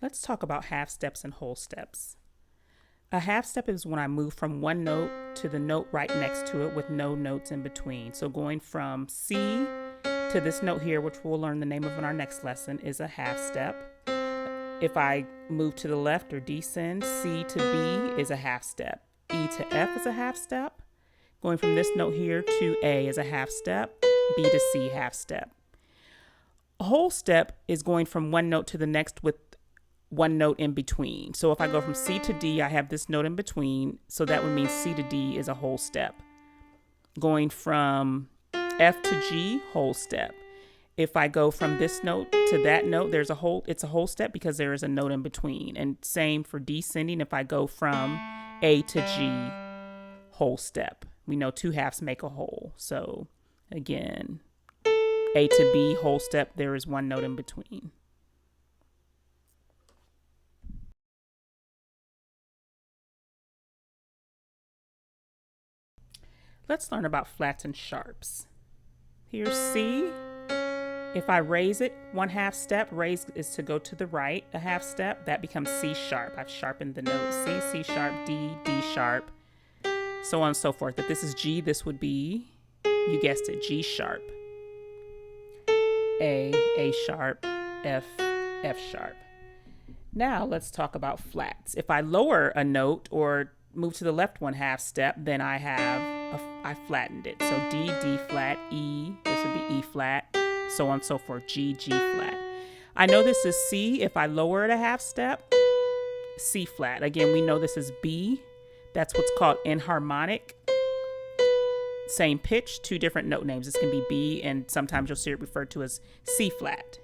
Let's talk about half steps and whole steps. A half step is when I move from one note to the note right next to it with no notes in between. So going from C to this note here, which we'll learn the name of in our next lesson, is a half step. If I move to the left or descend, C to B is a half step. E to F is a half step. Going from this note here to A is a half step. B to C, half step. A whole step is going from one note to the next with one note in between. So if I go from C to D, I have this note in between. So that would mean C to D is a whole step. Going from F to G, whole step. If I go from this note to that note, it's a whole step because there is a note in between. And same for descending. If I go from A to G, whole step. We know two halves make a whole. So again, A to B, whole step, there is one note in between. Let's learn about flats and sharps. Here's C. If I raise it one half step, raise is to go to the right a half step, that becomes C sharp. I've sharpened the note. C, C sharp, D, D sharp, so on and so forth. If this is G, this would be, you guessed it, G sharp. A sharp, F, F sharp. Now let's talk about flats. If I lower a note or move to the left one half step, then I flattened it. So D, D flat, E, this would be E flat, so on and so forth, G, G flat. I know this is C. If I lower it a half step, C flat. Again, we know this is B. That's what's called enharmonic. Same pitch, two different note names. This can be B, and sometimes you'll see it referred to as C flat.